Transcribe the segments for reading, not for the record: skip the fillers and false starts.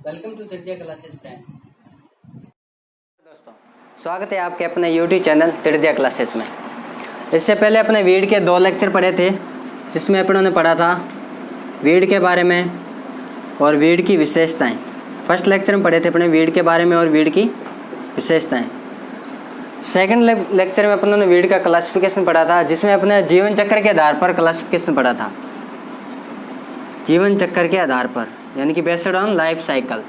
Welcome to Tirdiya classes friends. दोस्तों, स्वागत है आपके अपने YouTube चैनल तिरदिया क्लासेस में। इससे पहले अपने वीड के 2 लेक्चर पढ़े थे, जिसमें अपनों ने पढ़ा था वीड के बारे में और वीड की विशेषताएं। फर्स्ट लेक्चर में पढ़े थे अपने वीड के बारे में और वीड की विशेषताएं। सेकंड लेक्चर में अपनों ने वीड का क्लासिफिकेशन पढ़ा था, जिसमें अपने जीवन चक्र के आधार पर क्लासिफिकेशन पढ़ा था। जीवन चक्र के आधार पर यानी कि बेस्ड ऑन लाइफ साइकिल।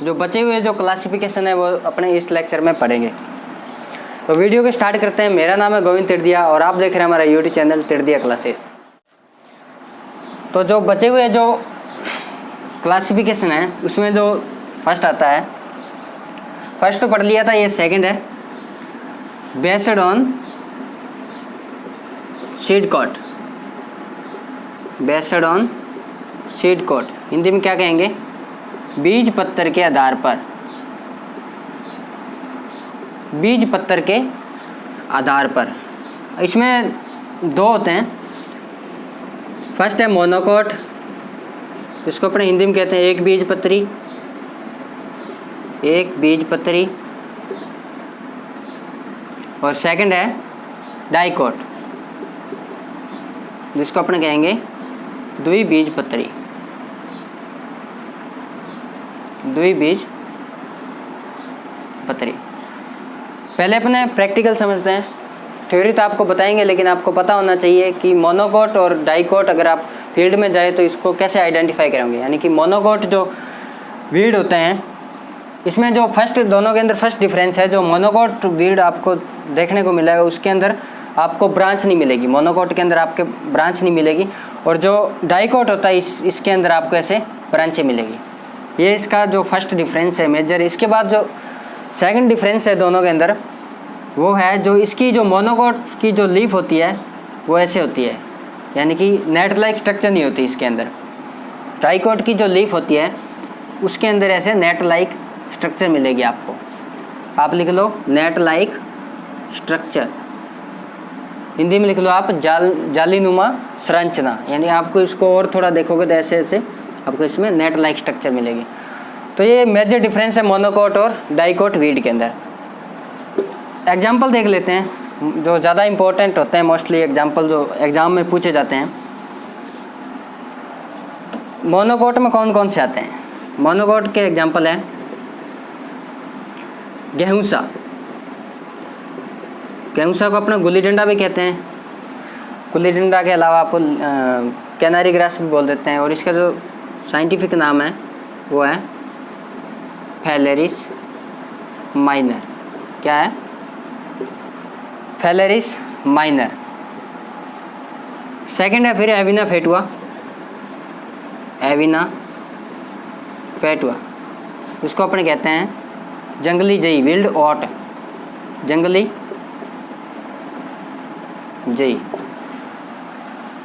जो बचे हुए जो क्लासिफिकेशन है वो अपने इस लेक्चर में पढ़ेंगे। तो वीडियो को स्टार्ट करते हैं। मेरा नाम है गोविंद तिरदिया और आप देख रहे हैं हमारा यूट्यूब चैनल तिरदिया क्लासेस। तो जो बचे हुए जो क्लासिफिकेशन है उसमें जो फर्स्ट आता है, फर्स्ट तो पढ़ लिया था, ये सेकंड है based on seed coat. Based on seed coat Hindi में क्या कहेंगे? बीज पत्तर के आधार पर। बीज पत्तर के आधार पर इसमें 2 होते हैं। फर्स्ट है मोनोकोट, इसको अपने हिंदी में कहते हैं एक बीज पत्री। एक बीज पत्री। और सेकंड है डाइकोट, जिसको अपने कहेंगे द्विबीजपत्री। द्विबीज पत्री। पहले अपने प्रैक्टिकल समझते हैं। थ्योरी तो आपको बताएंगे, लेकिन आपको पता होना चाहिए कि मोनोकोट और डाइकोट अगर आप फील्ड में जाए तो इसको कैसे आइडेंटिफाई करेंगे। यानी कि मोनोकोट जो वीड होते हैं, इसमें जो फर्स्ट दोनों के अंदर फर्स्ट डिफरेंस है, जो मोनोकोट वीड आपको देखने को मिलेगा उसके अंदर आपको ब्रांच नहीं मिलेगी। मोनोकोट के अंदर आपके ब्रांच नहीं मिलेगी। और जो डाइकोट होता है इसके अंदर आपको ऐसे ब्रांचें मिलेगी। ये इसका जो फर्स्ट डिफरेंस है मेजर। इसके बाद जो सेकंड डिफरेंस है दोनों के अंदर, वो है जो इसकी जो मोनोकोट की जो लीफ होती है वो ऐसे होती है, यानी कि नेट लाइक स्ट्रक्चर नहीं होती इसके अंदर। डाइकोट की जो लीफ होती है उसके अंदर ऐसे नेट लाइक स्ट्रक्चर मिलेगी आपको। आप लिख लो नेट लाइक स्ट्रक्चर। हिंदी में लिख लो आप जालीनुमा संरचना। यानी आपको इसको और थोड़ा देखोगे तो ऐसे ऐसे आपको इसमें नेट लाइक स्ट्रक्चर मिलेगी। तो ये मेजर डिफरेंस है मोनोकोट और डाइकोट वीड के अंदर। एग्जाम्पल देख लेते हैं जो ज़्यादा इम्पोर्टेंट होते हैं, मोस्टली एग्जाम्पल जो एग्ज़ाम में पूछे जाते हैं। मोनोकोट में कौन कौन से आते हैं? मोनोकोट के एग्जाम्पल हैं गेहूँसा। गेहूँसा को अपना गुल्ली डंडा भी कहते हैं। गुल्ली डंडा के अलावा आपको कैनारी ग्रास भी बोल देते हैं। और इसका जो साइंटिफिक नाम है वो है फैलेरिस माइनर। क्या है? फैलेरिस माइनर। सेकंड है फिर एविना फेटुआ। एविना फेटुआ, इसको अपने कहते हैं जंगली जई, विल्ड ऑट, जंगली जई।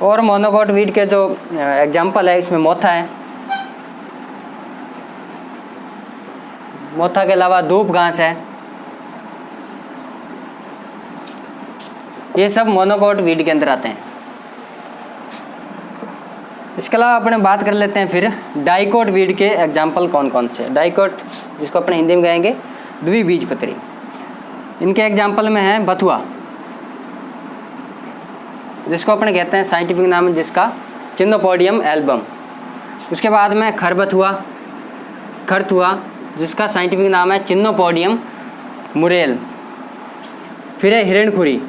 और मोनोकोट वीड के जो एग्जाम्पल है इसमें मोथा है। मोथा के अलावा धूप घास है। ये सब मोनोकोट वीड के अंदर आते हैं। इसके अलावा अपने बात कर लेते हैं फिर डाइकोट वीड के एग्जाम्पल कौन कौन से। डाइकोट जिसको अपने हिंदी में कहेंगे द्विबीजपत्री। इनके एग्जाम्पल में है बथुआ, जिसको अपने कहते हैं साइंटिफिक नाम है जिसका चिनोपोडियम एल्बम। उसके बाद में खरबथुआ, खरथुआ, जिसका साइंटिफिक नाम है चिनोपोडियम मुरेल। फिर है हिरणखुरी।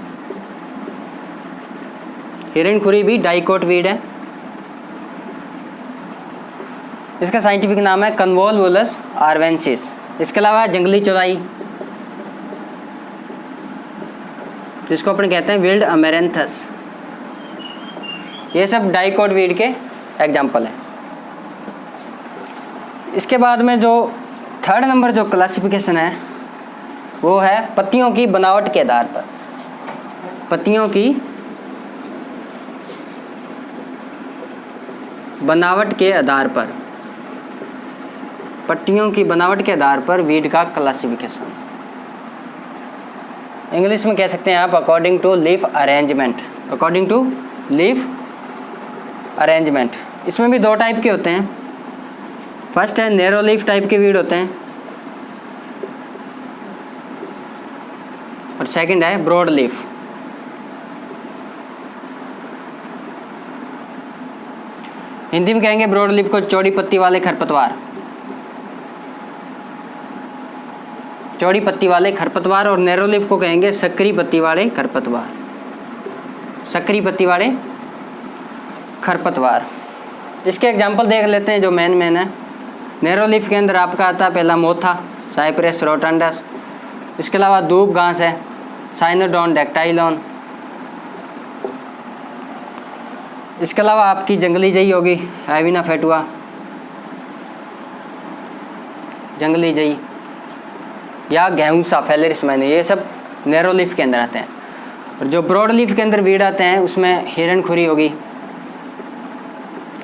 हिरणखुरी भी डाइकोट वीड है। इसका साइंटिफिक नाम है कन्वोल्वुलस आर्वेंसिस। इसके अलावा जंगली चौलाई, जिसको अपन कहते हैं विल्ड अमेरेंथस। ये सब डाइकोट वीड के एग्जाम्पल हैं। इसके बाद में जो थर्ड नंबर जो क्लासिफिकेशन है वो है पत्तियों की बनावट के आधार पर। पत्तियों की बनावट के आधार पर। पत्तियों की बनावट के आधार पर वीड का क्लासिफिकेशन। इंग्लिश में कह सकते हैं आप according to leaf arrangement. According to leaf arrangement. इसमें भी 2 टाइप के होते हैं। फर्स्ट है नैरो लीफ टाइप के वीड होते हैं और सेकंड है ब्रॉड लीफ। हिंदी में कहेंगे ब्रॉड लीफ को चौड़ी पत्ती वाले खरपतवार, चौड़ी पत्ती वाले खरपतवार, और नैरो लीफ को कहेंगे सकरी पत्ती वाले खरपतवार, सकरी पत्ती वाले खरपतवार। इसके एग्जांपल देख लेते हैं जो मेन है। नैरो लीफ के अंदर आपका आता है पहला मोथा, साइप्रस रोटंडस। इसके अलावा दूब घास है, साइनोडोन डेक्टाइलॉन। इसके अलावा आपकी जंगली जई होगी, एविना फेटुआ, जंगली जई, या गेहूंसा फेलेरिस मैने, ये सब नैरो लीफ के अंदर आते हैं। और जो ब्रॉड लीफ के अंदर वीड आते हैं उसमें हिरन खुरी होगी,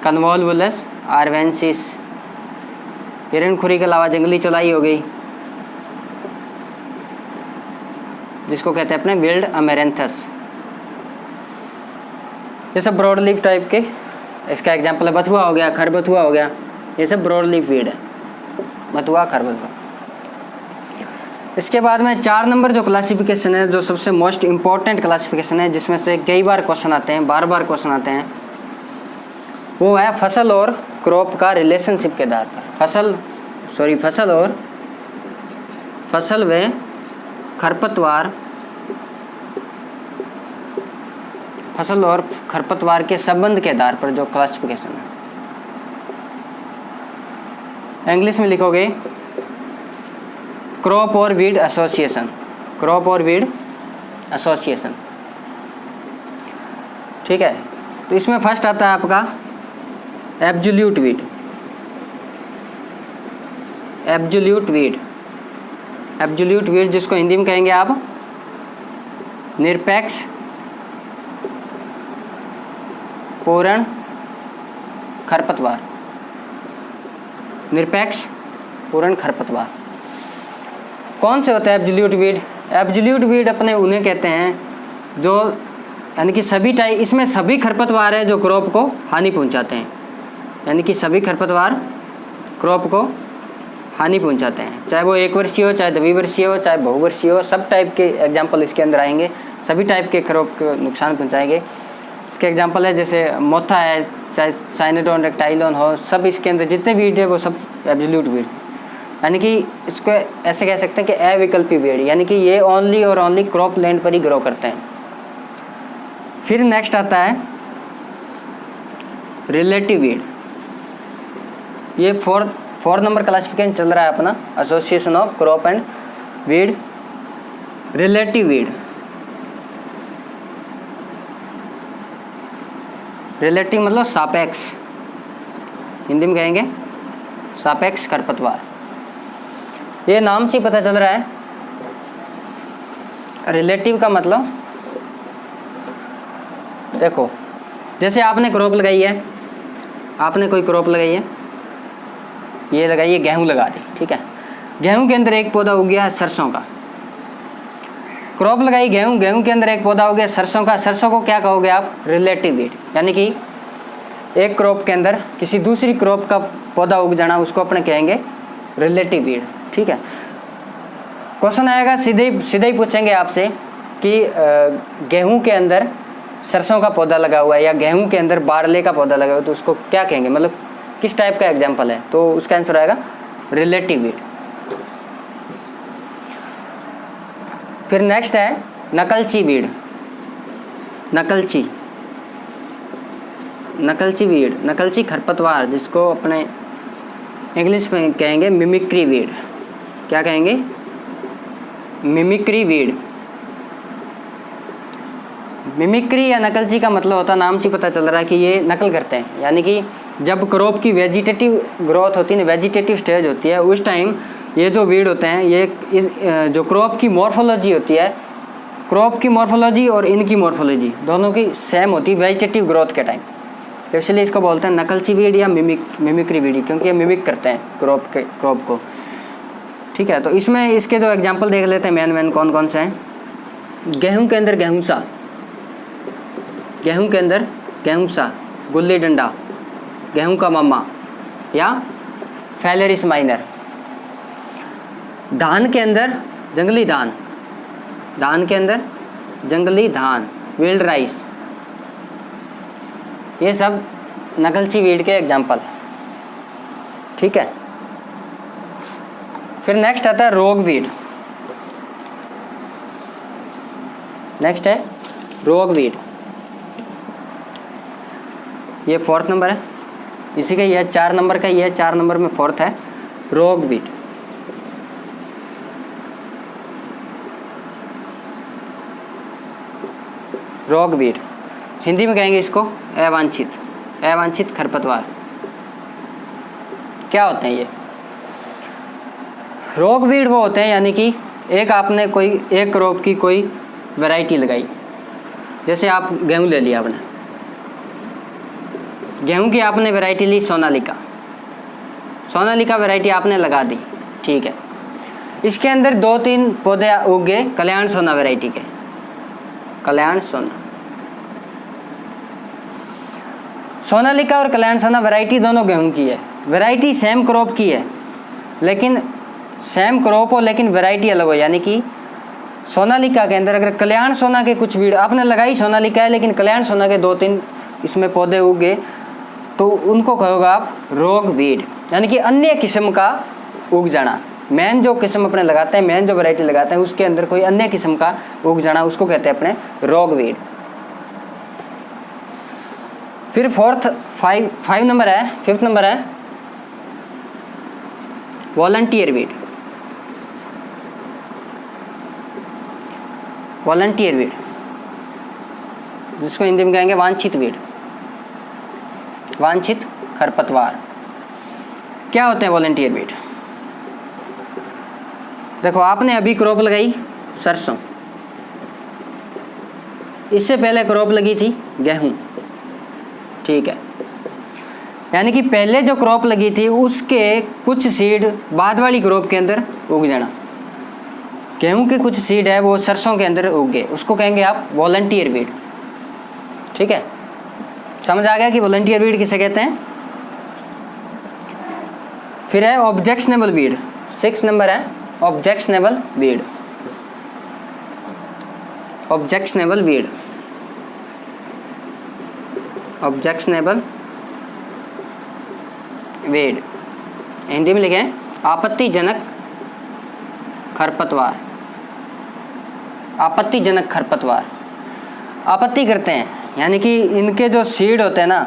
कन्वोल्वुलस आर्वेंसिस, हिरन खुरी के अलावा जंगली चौलाई हो गई जिसको कहते हैं अपने विल्ड अमेरेंथस। ये सब ब्रॉड लीफ टाइप के, इसका एग्जांपल है बथुआ हो गया, खरबथुआ हो गया, ये सब ब्रॉड लीफ वीड है, बथुआ खरबथुआ। इसके बाद में 4 नंबर जो क्लासिफिकेशन है, जो सबसे मोस्ट इम्पॉर्टेंट क्लासिफिकेशन है, जिसमें से कई बार क्वेश्चन आते हैं, बार क्वेश्चन आते हैं, वो है फसल और क्रॉप का रिलेशनशिप के आधार पर। फसल व खरपतवार, फसल और खरपतवार के संबंध के आधार पर जो क्लासिफिकेशन है, इंग्लिश में लिखोगे क्रॉप और वीड एसोसिएशन, क्रॉप और वीड एसोसिएशन। ठीक है, तो इसमें फर्स्ट आता है आपका absolute weed, absolute weed, absolute weed जिसको हिंदी में कहेंगे आप निरपेक्ष पूर्ण खरपतवार, निरपेक्ष पूर्ण खरपतवार। कौन से होते हैं एब्सोल्यूट वीड? एब्सोल्यूट वीड अपने उन्हें कहते हैं जो, यानी कि सभी टाइप, इसमें सभी खरपतवार हैं जो क्रॉप को हानि पहुंचाते हैं, यानी कि सभी खरपतवार क्रॉप को हानि पहुंचाते हैं, चाहे वो 1 वर्षीय हो, चाहे द्विवर्षीय हो, चाहे बहुवर्षीय हो, सब टाइप के एग्जाम्पल इसके अंदर आएंगे, सभी टाइप के क्रॉप को नुकसान पहुंचाएंगे। इसके एग्जांपल है जैसे मोथा है, चाहे साइनोडोन डेक्टाइलॉन हो, सब इसके अंदर जितने वीड है वो सब एब्सोल्यूट वीड, यानी कि इसको ऐसे कह सकते हैं कि अविकल्पी वीड, यानी कि ये ओनली और ओनली क्रॉप लैंड पर ही ग्रो करते हैं। फिर नेक्स्ट आता है रिलेटिव वीड, ये 4 नंबर क्लासिफिकेशन चल रहा है अपना, association of crop and weed. Relative weed, relative मतलब सापेक्ष, हिंदी में कहेंगे सापेक्ष खरपतवार। ये नाम से पता चल रहा है, रिलेटिव का मतलब देखो, जैसे आपने क्रॉप लगाई है, आपने कोई क्रॉप लगाई है, ये लगाई है, गेहूं लगा दी, ठीक है, गेहूं के अंदर एक पौधा उग गया सरसों का, क्रॉप लगाई गेहूं, गेहूं के अंदर एक पौधा हो गया सरसों का, सरसों को क्या कहोगे आप? रिलेटिव वीड, यानी कि एक क्रॉप के अंदर किसी दूसरी क्रॉप का पौधा उग जाना, उसको अपने कहेंगे रिलेटिव वीड। ठीक है, क्वेश्चन आएगा सीधे ही पूछेंगे आपसे कि गेहूं के अंदर सरसों का पौधा लगा हुआ है या गेहूं के अंदर बारले का पौधा लगा हुआ है, तो उसको क्या कहेंगे, मतलब किस टाइप का एग्जाम्पल है? तो उसका आंसर आएगा रिलेटिव वीड। फिर नेक्स्ट है नकलची वीड, नकलची वीड, नकलची खरपतवार, जिसको अपने इंग्लिश में कहेंगे मिमिक्री वीड। क्या कहेंगे? Mimicry weed. मिमिक्री या नकलची का मतलब होता है, नाम से पता चल रहा है कि ये नकल करते हैं, यानी कि जब क्रॉप की वेजिटेटिव ग्रोथ होती है ना, वेजिटेटिव स्टेज होती है, उस टाइम ये जो वीड होते हैं, ये जो क्रॉप की मॉर्फोलॉजी होती है, क्रॉप की मॉर्फोलॉजी और इनकी मॉर्फोलॉजी दोनों की सेम होती है वेजिटेटिव ग्रोथ के टाइम, तो इसलिए इसको बोलते हैं नकलची वीड या मिमिक्री वीड, क्योंकि ये मिमिक करते हैं क्रॉप को। ठीक है, तो इसमें इसके जो एग्जांपल देख लेते हैं मेन कौन कौन से हैं। गेहूं के अंदर गेहूंसा, गेहूं के अंदर गेहूंसा, गुल्ली डंडा, गेहूं का मामा या फेलेरिस माइनर। धान के अंदर जंगली धान, धान के अंदर जंगली धान, विल्ड राइस, ये सब नकलची वीड के एग्जाम्पल है। ठीक है, फिर नेक्स्ट आता है रोग वीड। नेक्स्ट है रोग वीड, ये 4th नंबर है, इसी का ये 4 नंबर का, ये 4 नंबर में 4th है रोग वीड। रोग वीड हिंदी में कहेंगे इसको अवांछित, अवांछित खरपतवार। क्या होते हैं ये रोग वीड? वो होते हैं यानी कि एक आपने कोई एक क्रॉप की कोई वैरायटी लगाई, जैसे आप गेहूं ले लिया आपने, गेहूं की आपने वैरायटी ली सोनालिका, सोनालिका वैरायटी आपने लगा दी। ठीक है, इसके अंदर 2-3 पौधे उग गए कल्याण सोना वैरायटी के, कल्याण सोना। सोनालिका और कल्याण सोना वैरायटी दोनों गेहूं की है, वैरायटी सेम क्रॉप की है, लेकिन सेम क्रॉप हो लेकिन वैरायटी अलग हो। यानी कि सोनालिका के अंदर अगर कल्याण सोना के कुछ वीड आपने लगाई, सोनालिका है लेकिन कल्याण सोना के 2-3 इसमें पौधे उग गए, तो उनको कहोगे आप रोग वीड, यानी कि अन्य किस्म का उग जाना। मेन जो किस्म अपने लगाते हैं, मेन जो वैरायटी लगाते हैं, उसके अंदर कोई अन्य किस्म का उग जाना, उसको कहते हैं अपने रोग वीड। फिर 5 नंबर है, 5th नंबर है वॉलंटियर वीड। वॉलंटियर वीड जिसको हिंदी में कहेंगे वांछित वीड, वांछित खरपतवार। क्या होते हैं वॉलंटियर वीड? देखो आपने अभी क्रॉप लगाई सरसों, इससे पहले क्रॉप लगी थी गेहूं। ठीक है, यानी कि पहले जो क्रॉप लगी थी उसके कुछ सीड बाद वाली क्रॉप के अंदर उग जाना। गेहूं के कुछ सीड है वो सरसों के अंदर उग गए, उसको कहेंगे आप वॉलंटियर वीड। ठीक है, समझ आ गया कि वॉलंटियर वीड किसे कहते हैं? फिर है ऑब्जेक्शनेबल वीड, 6 नंबर है objectionable weed. Objectionable weed, objectionable weed Hindi में लिखें आपत्तिजनक खरपतवार। आपत्तिजनक खरपतवार आपत्ति करते हैं, यानी कि इनके जो सीड होते हैं ना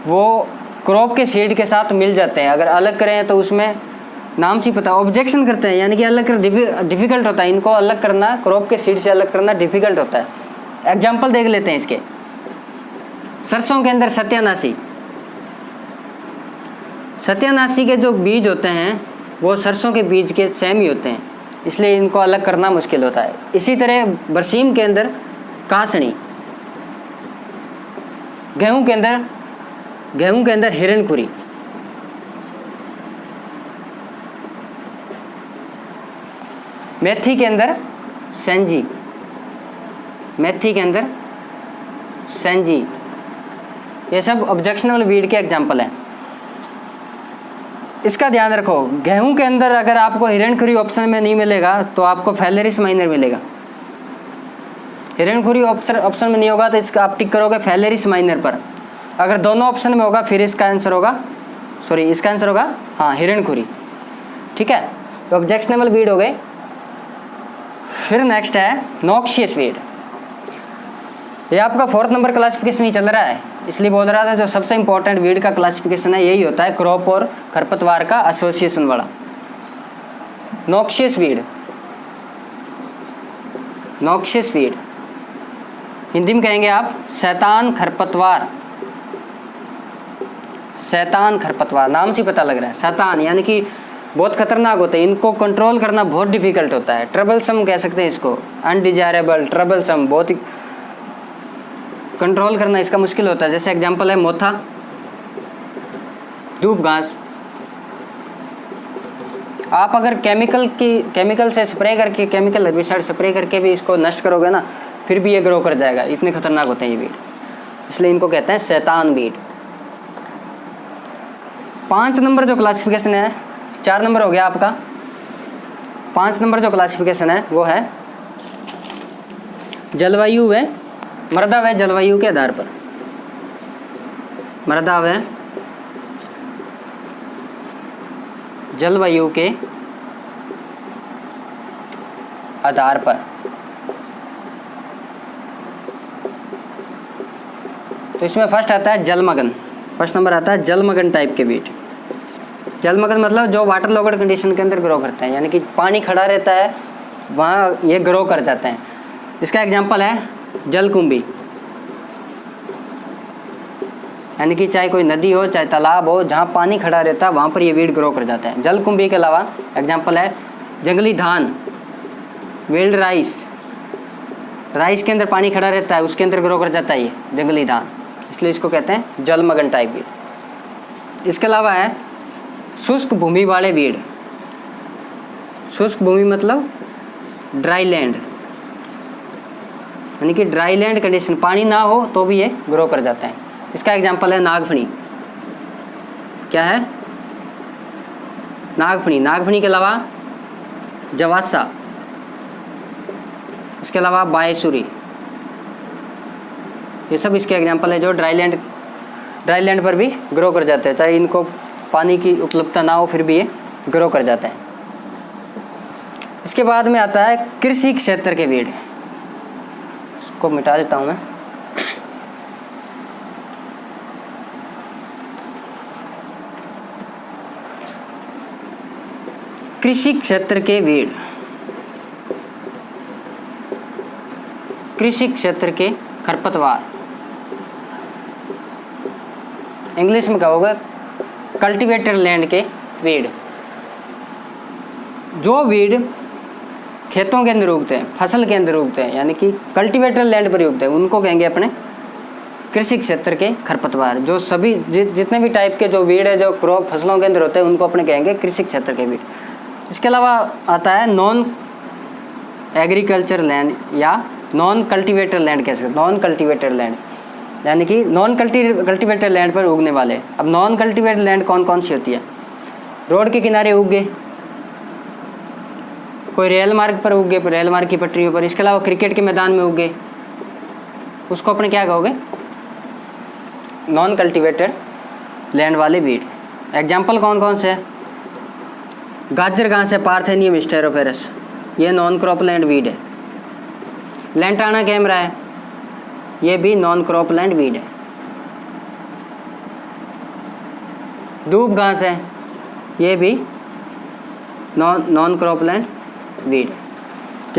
वो क्रॉप के सीड के साथ मिल जाते हैं। अगर अलग करें तो उसमें नाम से पता, ऑब्जेक्शन करते हैं यानी कि अलग कर डिफ़िकल्ट होता है, इनको अलग करना, क्रॉप के सीड से अलग करना डिफ़िकल्ट होता है। एग्जाम्पल देख लेते हैं इसके। सरसों के अंदर सत्यानाशी, सत्यानाशी के जो बीज होते हैं वो सरसों के बीज के सेम ही होते हैं, इसलिए इनको अलग करना मुश्किल होता है। इसी तरह बरसीम के अंदर कासनी, गेहूं के अंदर हिरणखुरी, मेथी के अंदर सेंजी, मेथी के अंदर सेंजी, ये सब ऑब्जेक्शनेबल वीड के एग्जाम्पल हैं। इसका ध्यान रखो, गेहूं के अंदर अगर आपको हिरणखुरी ऑप्शन में नहीं मिलेगा तो आपको फेलेरिस माइनर मिलेगा। हिरणखुरी ऑप्शन में नहीं होगा तो इसका आप टिक करोगे फेलेरिस माइनर पर। अगर दोनों ऑप्शन में होगा फिर इसका आंसर होगा, इसका आंसर होगा हाँ हिरणखुरी। ठीक है, तो ऑब्जेक्शनेबल वीड हो गए। फिर नेक्स्ट है नॉक्शियस वीड। ये आपका 4th नंबर क्लासिफिकेशन ही चल रहा है, इसलिए बोल रहा था जो सबसे इंपॉर्टेंट वीड का क्लासिफिकेशन है यही होता है, क्रॉप और खरपतवार का एसोसिएशन वाला। Noxious weed, noxious weed Hindi में कहेंगे आप शैतान खरपतवार। शैतान खरपतवार, नाम से पता लग रहा है शैतान, यानी कि बहुत खतरनाक होते हैं, इनको कंट्रोल करना बहुत डिफिकल्ट होता है। ट्रबलसम कह सकते हैं इसको, अनडिजायरेबल, ट्रबलसम, बहुत ही कंट्रोल करना इसका मुश्किल होता है। जैसे एग्जांपल है मोथा, धूप घास। आप अगर केमिकल से स्प्रे करके, केमिकल हेर्बिसाइड स्प्रे करके भी इसको नष्ट करोगे ना, फिर भी ये ग्रो कर जाएगा, इतने खतरनाक होते हैं ये वीड, इसलिए इनको कहते हैं शैतान वीड। 5 नंबर जो क्लासिफिकेशन है, 4 नंबर हो गया आपका, 5 नंबर जो क्लासिफिकेशन है वो है जलवायु व मृदा व जलवायु के आधार पर, मृदा व जलवायु के आधार पर। तो इसमें फर्स्ट आता है जलमग्न, फर्स्ट नंबर आता है जलमग्न टाइप के बीट। जलमग्न मतलब जो वाटर लॉग्ड कंडीशन के अंदर ग्रो करते हैं, यानी कि पानी खड़ा रहता है वहाँ ये ग्रो कर जाते हैं। इसका एग्जांपल है जलकुंभी, यानी कि चाहे कोई नदी हो चाहे तालाब हो, जहाँ पानी खड़ा रहता है वहाँ पर ये वीड ग्रो कर जाता है। जलकुंभी के अलावा एग्जांपल है जंगली धान, विल्ड राइस, राइस के अंदर पानी खड़ा रहता है उसके अंदर ग्रो कर जाता है ये जंगली धान, इसलिए इसको कहते हैं जलमग्न टाइप वीड। इसके अलावा है शुष्क भूमि वाले वीड। शुष्क भूमि मतलब ड्राई लैंड, यानी कि ड्राई लैंड कंडीशन, पानी ना हो तो भी ये ग्रो कर जाता है। इसका एग्जांपल है नागफनी। क्या है? नागफनी। नागफनी के अलावा जवासा, इसके अलावा बायसुरी, ये सब इसके एग्जांपल है जो ड्राई लैंड पर भी ग्रो कर जाते हैं, चाहे इनको पानी की उपलब्धता ना हो फिर भी ये ग्रो कर जाते हैं। इसके बाद में आता है कृषि क्षेत्र के वीड, इसको मिटा देता हूँ मैं। कृषि क्षेत्र के वीड, कृषि क्षेत्र के खरपतवार, इंग्लिश में कहोगे कल्टीवेटेड लैंड के वीड। जो वीड खेतों के अंदर उगते हैं, फसल के अंदर उगते हैं, यानी कि कल्टीवेटेड लैंड पर उगते हैं, उनको कहेंगे अपने कृषि क्षेत्र के खरपतवार। जो सभी जितने भी टाइप के जो वीड है जो क्रॉप फसलों के अंदर होते हैं उनको अपने कहेंगे कृषि क्षेत्र के वीड। इसके अलावा आता है नॉन एग्रीकल्चर लैंड या नॉन कल्टीवेटेड लैंड कह सकते हैं। नॉन कल्टीवेटेड लैंड यानी कि नॉन कल्टीवेटेड लैंड पर उगने वाले। अब नॉन कल्टीवेटेड लैंड कौन कौन सी होती है? रोड के किनारे उग गए, कोई रेल मार्ग पर उग गए, रेल मार्ग की पटरियों पर। इसके अलावा क्रिकेट के मैदान में उग गए, उसको अपने क्या कहोगे? नॉन कल्टीवेटेड लैंड वाले वीड। एग्जाम्पल कौन कौन से है? गाजर घास है, पार्थेनियम स्टेरोफेरस, ये नॉन क्रॉप लैंड वीड है। लेंटाना कैमरा है, ये भी नॉन क्रॉप लैंड वीड है। दूब घास है, ये भी नॉन क्रॉप लैंड वीड है।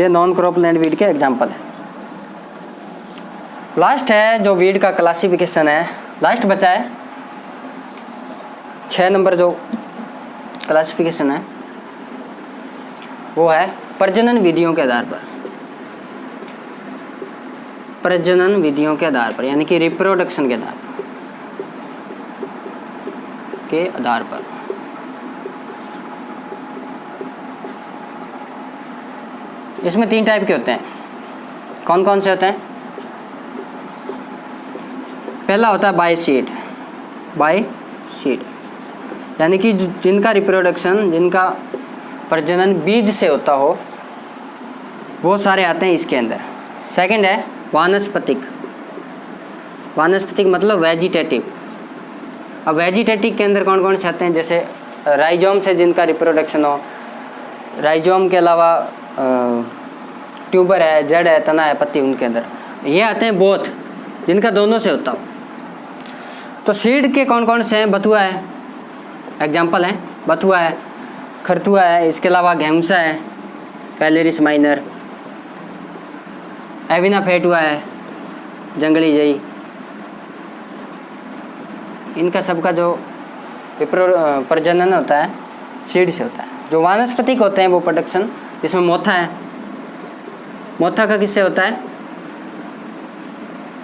ये नॉन क्रॉप लैंड वीड के एग्जाम्पल है। लास्ट है जो वीड का क्लासिफिकेशन है, लास्ट बचा है 6 नंबर जो क्लासिफिकेशन है वो है प्रजनन विधियों के आधार पर। प्रजनन विधियों के आधार पर यानी कि रिप्रोडक्शन के आधार पर इसमें 3 टाइप के होते हैं। कौन कौन से होते हैं? पहला होता है बाय सीड। बाय सीड यानी कि जिनका रिप्रोडक्शन, जिनका प्रजनन बीज से होता हो, वो सारे आते हैं इसके अंदर। सेकंड है वानस्पतिक। वानस्पतिक मतलब वेजिटेटिव। अब वेजिटेटिव के अंदर कौन कौन से आते हैं? जैसे राइजोम से जिनका रिप्रोडक्शन हो, राइजोम के अलावा ट्यूबर है, जड़ है, तना है, पत्ती, उनके अंदर ये आते हैं। बोथ जिनका दोनों से होता हो। तो सीड के कौन कौन से हैं? बथुआ है, एग्जाम्पल है बथुआ है, खरथुआ है, इसके अलावा घेमसा है, पैलेरिस माइनर, एविना फेटुआ है, जंगली जई। इनका सबका जो प्रजनन होता है सीड से होता है। जो वानस्पतिक होते हैं वो प्रोडक्शन, जिसमें मोथा है, मोथा का किससे होता है?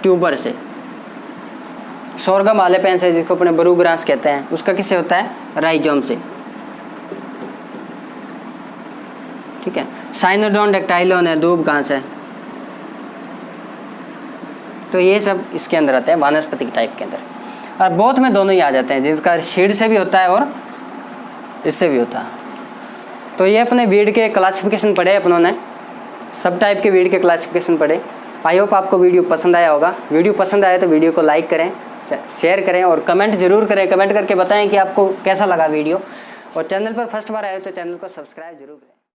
ट्यूबर से। सोरगम आलेपेंस है जिसको अपने बरू ग्रास कहते हैं, उसका किससे होता है? राइजोम से। ठीक है। साइनोडोन डेक्टाइलोन है, दूब घास है। तो ये सब इसके अंदर आते हैं वानस्पतिक टाइप के अंदर। और बोथ में दोनों ही आ जाते हैं, जिसका सीड से भी होता है और इससे भी होता है। तो ये अपने वीड के क्लासिफिकेशन पढ़े अपनों ने, सब टाइप के वीड के क्लासिफिकेशन पढ़े। आई होप आपको वीडियो पसंद आया होगा। वीडियो पसंद आया तो वीडियो को लाइक करें, शेयर करें और कमेंट जरूर करें। कमेंट करके बताएं कि आपको कैसा लगा वीडियो। और चैनल पर फर्स्ट बार आए तो चैनल को सब्सक्राइब जरूर करें।